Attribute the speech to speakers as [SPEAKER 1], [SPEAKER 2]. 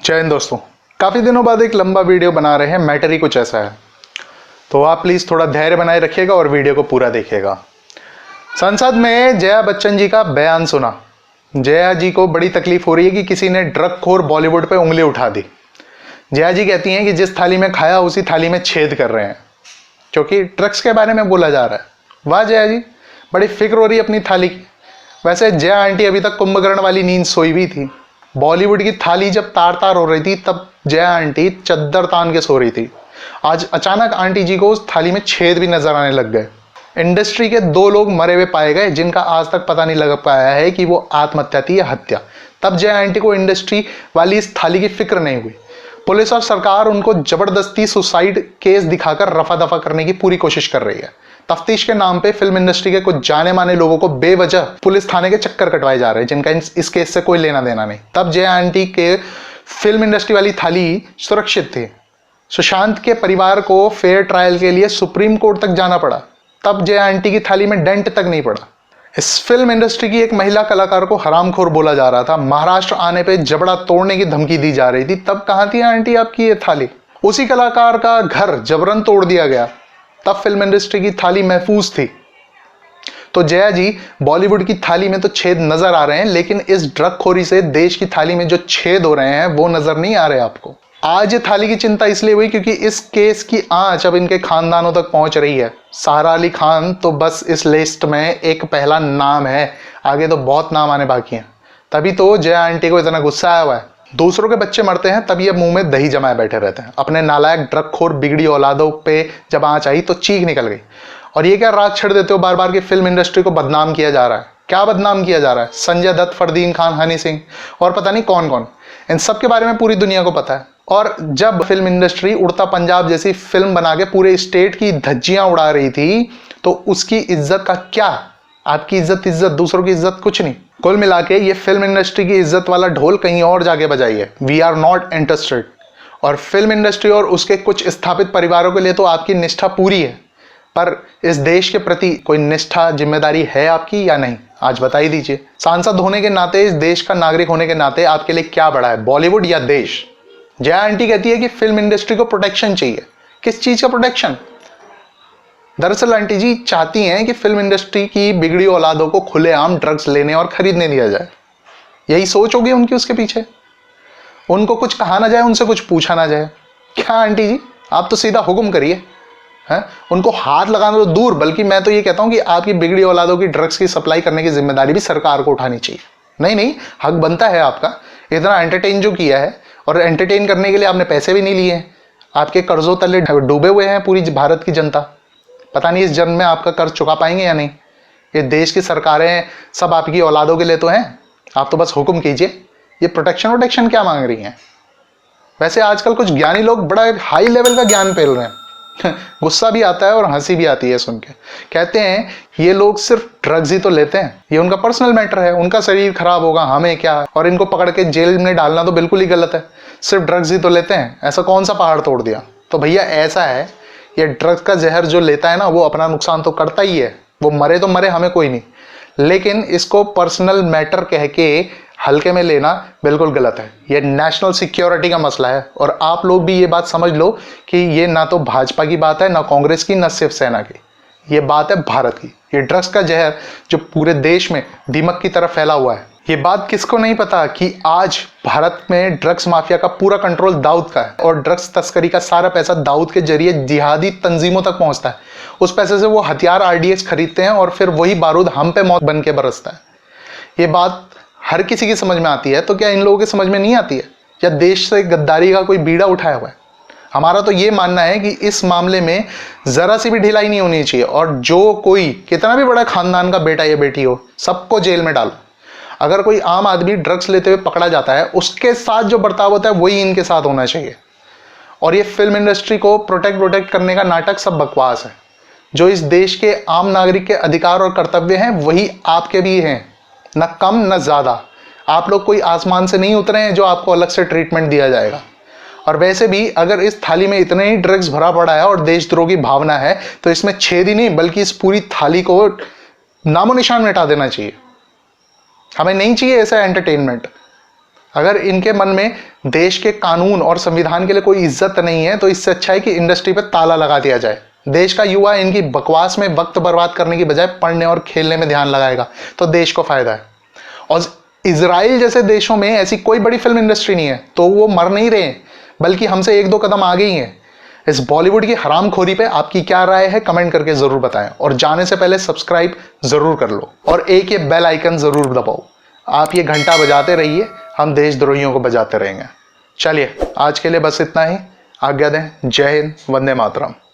[SPEAKER 1] जय हिंद दोस्तों, काफ़ी दिनों बाद एक लंबा वीडियो बना रहे हैं। मैटर ही कुछ ऐसा है, तो आप प्लीज़ थोड़ा धैर्य बनाए रखिएगा और वीडियो को पूरा देखिएगा। संसद में जया बच्चन जी का बयान सुना। जया जी को बड़ी तकलीफ हो रही है कि किसी ने ड्रग खोर बॉलीवुड पे उंगली उठा दी। जया जी कहती हैं कि जिस थाली में खाया उसी थाली में छेद कर रहे हैं, क्योंकि ड्रग्स के बारे में बोला जा रहा है। वाह जया जी, बड़ी फिक्र हो रही है अपनी थाली की। वैसे जया आंटी अभी तक कुंभकर्ण वाली नींद सोई हुई थी। बॉलीवुड की थाली जब तार तार हो रही थी तब जया आंटी चद्दर तान के सो रही थी। आज अचानक आंटी जी को उस थाली में छेद भी नजर आने लग गए। इंडस्ट्री के 2 लोग मरे हुए पाए गए जिनका आज तक पता नहीं लग पाया है कि वो आत्महत्या थी या हत्या। तब जया आंटी को इंडस्ट्री वाली इस थाली की फिक्र नहीं हुई। पुलिस और सरकार उनको जबरदस्ती सुसाइड केस दिखाकर रफा दफा करने की पूरी कोशिश कर रही है। तफ्तीश के नाम पे फिल्म इंडस्ट्री के कुछ जाने माने लोगों को बेवजह पुलिस थाने के चक्कर कटवाए जा रहे हैं जिनका इस केस से कोई लेना देना नहीं। तब जया आंटी के फिल्म इंडस्ट्री वाली थाली सुरक्षित थी। सुशांत के परिवार को फेयर ट्रायल के लिए सुप्रीम कोर्ट तक जाना पड़ा, तब जया आंटी की थाली में डेंट तक नहीं पड़ा। इस फिल्म इंडस्ट्री की एक महिला कलाकार को हरामखोर बोला जा रहा था। महाराष्ट्र आने पे जबड़ा तोड़ने की धमकी दी जा रही थी, तब कहां थी आंटी आपकी ये थाली? उसी कलाकार का घर जबरन तोड़ दिया गया, तब फिल्म इंडस्ट्री की थाली महफूज थी। तो जया जी, बॉलीवुड की थाली में तो छेद नजर आ रहे हैं, लेकिन इस ड्रग खोरी से देश की थाली में जो छेद हो रहे हैं वो नजर नहीं आ रहे आपको। आज ये थाली की चिंता इसलिए हुई क्योंकि इस केस की आंच अब इनके खानदानों तक पहुंच रही है। सारा अली खान तो बस इस लिस्ट में एक पहला नाम है, आगे तो बहुत नाम आने बाकी हैं। तभी तो जया आंटी को इतना गुस्सा आया हुआ है। दूसरों के बच्चे मरते हैं तब ये मुंह में दही जमाए बैठे रहते हैं। अपने नालायक ड्रग खोर बिगड़ी औलादों पे जब आंच आई तो चीख निकल गई। और ये क्या राग छेड़ देते हो बार बार कि फिल्म इंडस्ट्री को बदनाम किया जा रहा है? क्या बदनाम किया जा रहा है? संजय दत्त, फरदीन खान, हनी सिंह और पता नहीं कौन कौन, इन सब के बारे में पूरी दुनिया को पता है। और जब फिल्म इंडस्ट्री उड़ता पंजाब जैसी फिल्म बना के पूरे स्टेट की धज्जियां उड़ा रही थी तो उसकी इज्जत का क्या? आपकी इज्जत, दूसरों की इज्जत कुछ नहीं। कुल मिला के ये फिल्म इंडस्ट्री की इज्जत वाला ढोल कहीं और जाके बजाइए। We are not interested. और फिल्म इंडस्ट्री और उसके कुछ स्थापित परिवारों के लिए तो आपकी निष्ठा पूरी है, पर इस देश के प्रति कोई निष्ठा, जिम्मेदारी है आपकी या नहीं? आज बता ही दीजिए। सांसद होने के नाते, इस देश का नागरिक होने के नाते आपके लिए क्या बड़ा है, बॉलीवुड या देश? जया आंटी कहती है कि फिल्म इंडस्ट्री को प्रोटेक्शन चाहिए। किस चीज का प्रोटेक्शन? दरअसल आंटी जी चाहती हैं कि फिल्म इंडस्ट्री की बिगड़ी औलादों को खुलेआम ड्रग्स लेने और खरीदने दिया जाए। यही सोच होगी उनकी उसके पीछे। उनको कुछ कहा ना जाए, उनसे कुछ पूछा ना जाए। क्या आंटी जी, आप तो सीधा हुक्म करिए। हैं? उनको हाथ लगाना तो दूर, बल्कि मैं तो ये कहता हूं कि आपकी बिगड़ी औलादों की ड्रग्स की सप्लाई करने की जिम्मेदारी भी सरकार को उठानी चाहिए। नहीं, हक बनता है आपका। इतना एंटरटेन जो किया है, और एंटरटेन करने के लिए आपने पैसे भी नहीं लिए हैं। आपके कर्जों तले डूबे हुए हैं पूरी भारत की जनता। पता नहीं इस जन्म में आपका कर्ज चुका पाएंगे या नहीं। ये देश की सरकारें सब आपकी औलादों के लिए तो हैं। आप तो बस हुक्म कीजिए। ये प्रोटेक्शन क्या मांग रही हैं? वैसे आजकल कुछ ज्ञानी लोग बड़ा हाई लेवल का ज्ञान पेल रहे हैं। गुस्सा भी आता है और हंसी भी आती है सुन के। कहते हैं ये लोग सिर्फ ड्रग्स ही तो लेते हैं, ये उनका पर्सनल मैटर है, उनका शरीर खराब होगा, हमें क्या, और इनको पकड़ के जेल में डालना तो बिल्कुल ही गलत है। सिर्फ ड्रग्स ही तो लेते हैं, ऐसा कौन सा पहाड़ तोड़ दिया? तो भैया ऐसा है, ये ड्रग्स का जहर जो लेता है ना, वो अपना नुकसान तो करता ही है। वो मरे तो मरे, हमें कोई नहीं, लेकिन इसको पर्सनल मैटर कह के हल्के में लेना बिल्कुल गलत है। ये नेशनल सिक्योरिटी का मसला है। और आप लोग भी ये बात समझ लो कि ये ना तो भाजपा की बात है, ना कांग्रेस की, ना शिवसेना की। ये बात है भारत की। ये ड्रग्स का जहर जो पूरे देश में दीमक की तरह फैला हुआ है। ये बात किसको नहीं पता कि आज भारत में ड्रग्स माफिया का पूरा कंट्रोल दाऊद का है, और ड्रग्स तस्करी का सारा पैसा दाऊद के जरिए जिहादी तंजीमों तक पहुंचता है। उस पैसे से वो हथियार RDX खरीदते हैं और फिर वही बारूद हम पे मौत बन के बरसता है। ये बात हर किसी की समझ में आती है, तो क्या इन लोगों की समझ में नहीं आती है? या देश से गद्दारी का कोई बीड़ा उठाया हुआ है? हमारा तो ये मानना है कि इस मामले में जरा सी भी ढिलाई नहीं होनी चाहिए, और जो कोई कितना भी बड़ा खानदान का बेटा या बेटी हो, सबको जेल में डालो। अगर कोई आम आदमी ड्रग्स लेते हुए पकड़ा जाता है, उसके साथ जो बर्ताव होता है वही इनके साथ होना चाहिए। और ये फिल्म इंडस्ट्री को प्रोटेक्ट करने का नाटक सब बकवास है। जो इस देश के आम नागरिक के अधिकार और कर्तव्य हैं वही आपके भी हैं, न कम न ज्यादा। आप लोग कोई आसमान से नहीं उतरे हैं जो आपको अलग से ट्रीटमेंट दिया जाएगा। और वैसे भी अगर इस थाली में इतने ही ड्रग्स भरा पड़ा है और देशद्रोह की भावना है, तो इसमें छेद ही नहीं बल्कि इस पूरी थाली को नामो निशान मिटा देना चाहिए। हमें नहीं चाहिए ऐसा एंटरटेनमेंट। अगर इनके मन में देश के कानून और संविधान के लिए कोई इज्जत नहीं है तो इससे अच्छा है कि इंडस्ट्री पे ताला लगा दिया जाए। देश का युवा इनकी बकवास में वक्त बर्बाद करने की बजाय पढ़ने और खेलने में ध्यान लगाएगा तो देश को फायदा है। और इजराइल जैसे देशों में ऐसी कोई बड़ी फिल्म इंडस्ट्री नहीं है तो वो मर नहीं रहे, बल्कि हमसे एक दो कदम आगे ही हैं। इस बॉलीवुड की हरामखोरी पे आपकी क्या राय है कमेंट करके जरूर बताएं, और जाने से पहले सब्सक्राइब जरूर कर लो और एक ये बेल आइकन जरूर दबाओ। आप ये घंटा बजाते रहिए, हम देशद्रोहियों को बजाते रहेंगे। चलिए आज के लिए बस इतना ही, आज्ञा दें। जय हिंद, वंदे मातरम।